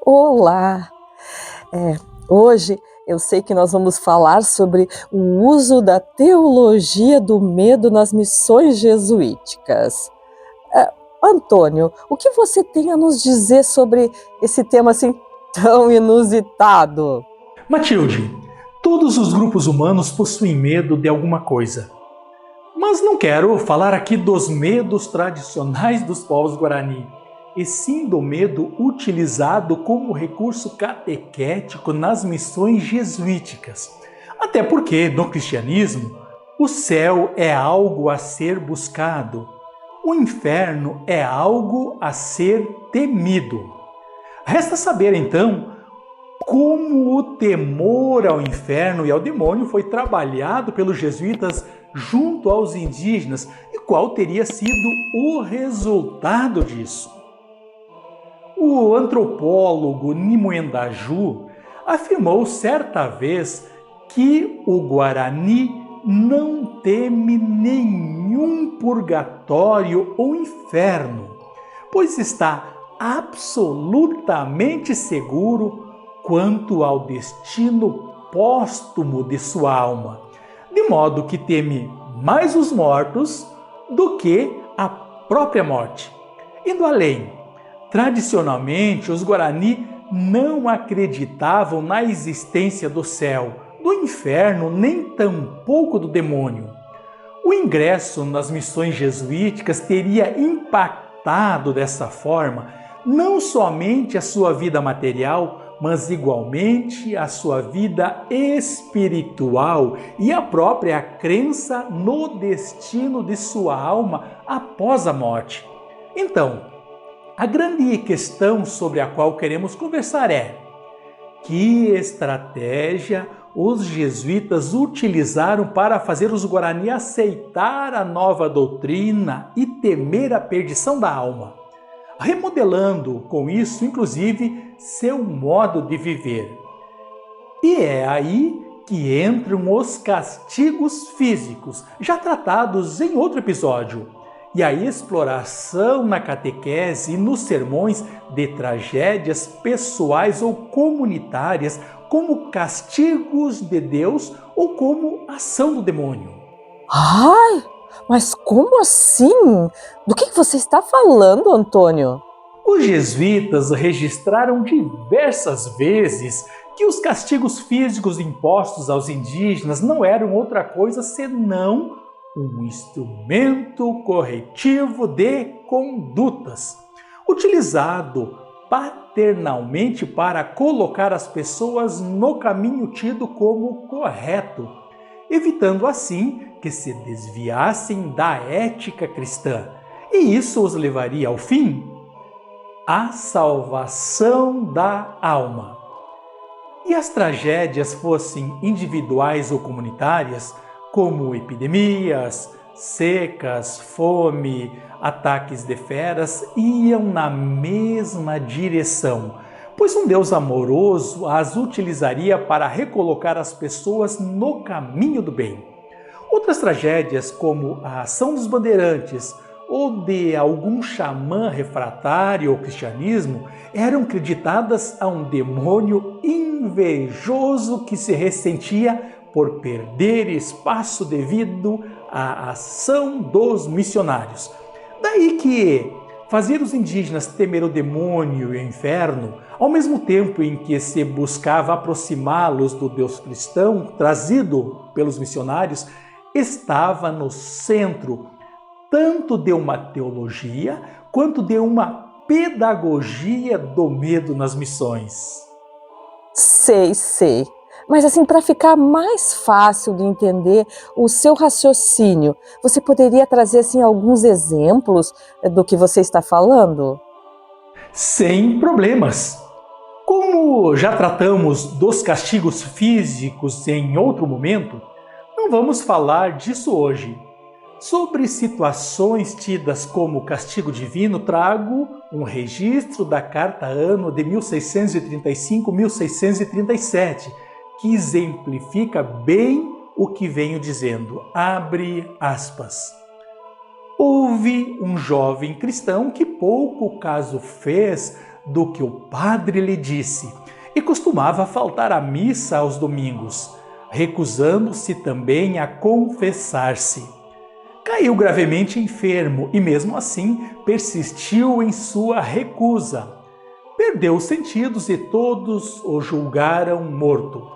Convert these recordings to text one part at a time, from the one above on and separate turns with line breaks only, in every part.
Olá! É, hoje eu sei que nós vamos falar sobre o uso da teologia do medo nas missões jesuíticas. Eh, Antônio, o que você tem a nos dizer sobre esse tema assim tão inusitado?
Matilde, todos os grupos humanos possuem medo de alguma coisa. Mas não quero falar aqui dos medos tradicionais dos povos Guarani, e sim do medo utilizado como recurso catequético nas missões jesuíticas. Até porque, no cristianismo, o céu é algo a ser buscado, o inferno é algo a ser temido. Resta saber então como o temor ao inferno e ao demônio foi trabalhado pelos jesuítas junto aos indígenas e qual teria sido o resultado disso. O antropólogo Nimoendaju afirmou certa vez que o Guarani não teme nenhum purgatório ou inferno, pois está absolutamente seguro quanto ao destino póstumo de sua alma, de modo que teme mais os mortos do que a própria morte. Indo além, tradicionalmente os Guarani não acreditavam na existência do céu, do inferno, nem tampouco do demônio. O ingresso nas missões jesuíticas teria impactado dessa forma não somente a sua vida material, mas igualmente a sua vida espiritual e a própria crença no destino de sua alma após a morte. Então, a grande questão sobre a qual queremos conversar é: que estratégia os jesuítas utilizaram para fazer os Guarani aceitar a nova doutrina e temer a perdição da alma, remodelando com isso, inclusive, seu modo de viver? E é aí que entram os castigos físicos, já tratados em outro episódio, e a exploração na catequese e nos sermões de tragédias pessoais ou comunitárias como castigos de Deus ou como ação do demônio.
Ai, mas como assim? Do que você está falando, Antônio?
Os jesuítas registraram diversas vezes que os castigos físicos impostos aos indígenas não eram outra coisa senão um instrumento corretivo de condutas, utilizado paternalmente para colocar as pessoas no caminho tido como correto, evitando assim que se desviassem da ética cristã. E isso os levaria ao fim? A salvação da alma. E as tragédias fossem individuais ou comunitárias, como epidemias, secas, fome, ataques de feras, iam na mesma direção, pois um Deus amoroso as utilizaria para recolocar as pessoas no caminho do bem. Outras tragédias, como a ação dos bandeirantes ou de algum xamã refratário ao cristianismo, eram creditadas a um demônio invejoso que se ressentia por perder espaço devido à ação dos missionários. Daí que fazer os indígenas temer o demônio e o inferno, ao mesmo tempo em que se buscava aproximá-los do Deus cristão trazido pelos missionários, estava no centro tanto de uma teologia quanto de uma pedagogia do medo nas missões.
Sei. Mas assim, para ficar mais fácil de entender o seu raciocínio, você poderia trazer assim alguns exemplos do que você está falando?
Sem problemas. Como já tratamos dos castigos físicos em outro momento, não vamos falar disso hoje. Sobre situações tidas como castigo divino, trago um registro da Carta Ano de 1635-1637, que exemplifica bem o que venho dizendo. Abre aspas. Houve um jovem cristão que pouco caso fez do que o padre lhe disse e costumava faltar à missa aos domingos, recusando-se também a confessar-se. Caiu gravemente enfermo e, mesmo assim, persistiu em sua recusa. Perdeu os sentidos e todos o julgaram morto.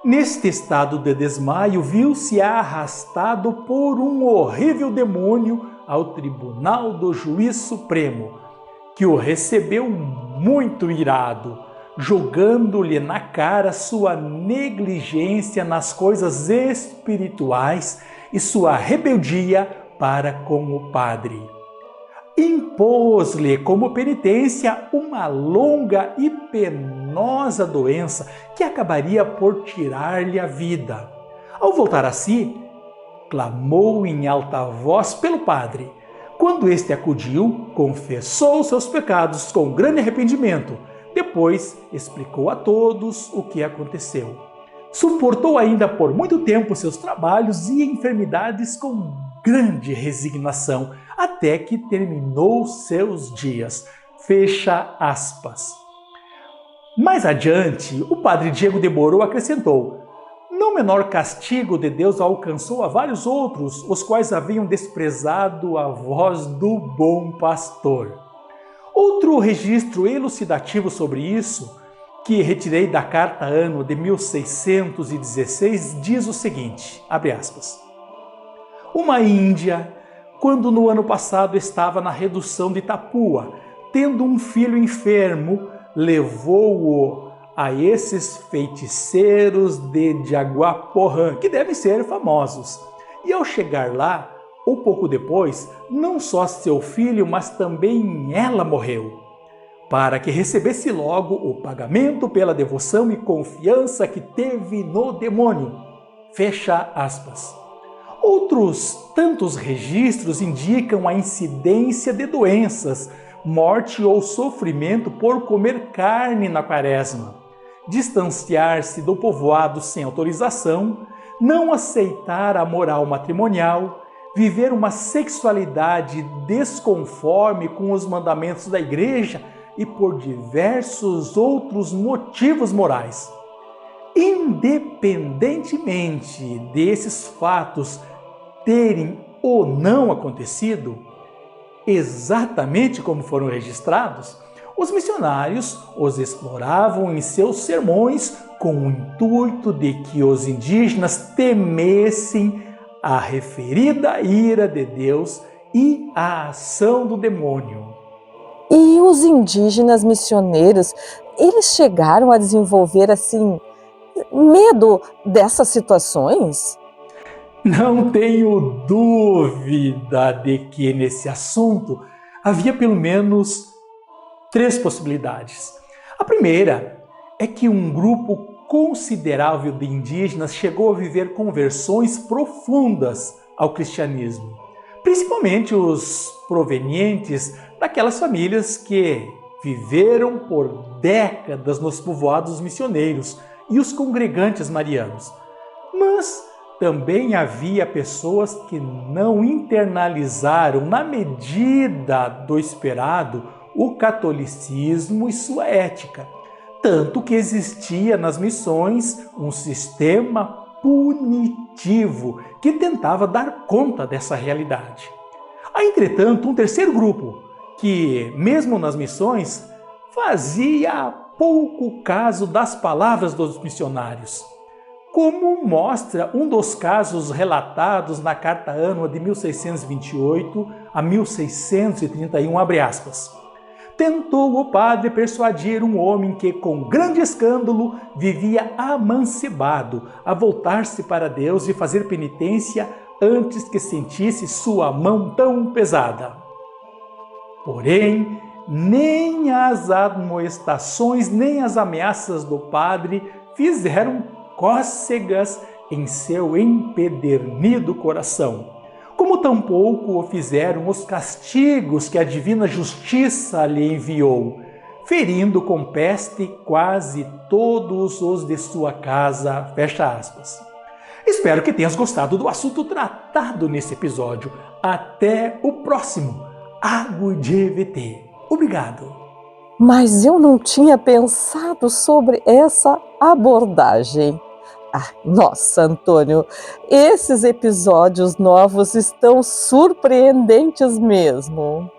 Neste estado de desmaio, viu-se arrastado por um horrível demônio ao tribunal do juiz supremo, que o recebeu muito irado, jogando-lhe na cara sua negligência nas coisas espirituais e sua rebeldia para com o padre. Impôs-lhe como penitência uma longa e penosa doença que acabaria por tirar-lhe a vida. Ao voltar a si, clamou em alta voz pelo padre. Quando este acudiu, confessou seus pecados com grande arrependimento. Depois explicou a todos o que aconteceu. Suportou ainda por muito tempo seus trabalhos e enfermidades com grande resignação, até que terminou seus dias. Fecha aspas. Mais adiante, o padre Diego de Borô acrescentou: não menor castigo de Deus alcançou a vários outros, os quais haviam desprezado a voz do bom pastor. Outro registro elucidativo sobre isso, que retirei da Carta Anno de 1616, diz o seguinte, abre aspas: uma índia, quando no ano passado estava na redução de Itapua, tendo um filho enfermo, levou-o a esses feiticeiros de Jaguaporã, que devem ser famosos. E ao chegar lá, ou pouco depois, não só seu filho, mas também ela morreu, para que recebesse logo o pagamento pela devoção e confiança que teve no demônio. Fecha aspas. Outros tantos registros indicam a incidência de doenças, morte ou sofrimento por comer carne na quaresma, distanciar-se do povoado sem autorização, não aceitar a moral matrimonial, viver uma sexualidade desconforme com os mandamentos da Igreja e por diversos outros motivos morais. Independentemente desses fatos terem ou não acontecido, exatamente como foram registrados, os missionários os exploravam em seus sermões com o intuito de que os indígenas temessem a referida ira de Deus e a ação do demônio.
E os indígenas missioneiros, eles chegaram a desenvolver, assim, medo dessas situações?
Não tenho dúvida de que nesse assunto havia pelo menos 3 possibilidades. A primeira é que um grupo considerável de indígenas chegou a viver conversões profundas ao cristianismo, principalmente os provenientes daquelas famílias que viveram por décadas nos povoados missioneiros e os congregantes marianos. Mas também havia pessoas que não internalizaram na medida do esperado o catolicismo e sua ética, tanto que existia nas missões um sistema punitivo que tentava dar conta dessa realidade. Há, entretanto, um terceiro grupo que, mesmo nas missões, fazia pouco caso das palavras dos missionários, como mostra um dos casos relatados na Carta Anno de 1628 a 1631, abre aspas. Tentou o padre persuadir um homem que, com grande escândalo, vivia amancebado, a voltar-se para Deus e fazer penitência antes que sentisse sua mão tão pesada. Porém, nem as admoestações, nem as ameaças do padre fizeram cócegas em seu empedernido coração, como tampouco o fizeram os castigos que a divina justiça lhe enviou, ferindo com peste quase todos os de sua casa, fecha aspas. Espero que tenhas gostado do assunto tratado nesse episódio. Até o próximo Ago de EVT. Obrigado!
Mas eu não tinha pensado sobre essa abordagem. Nossa, Antônio, esses episódios novos estão surpreendentes mesmo.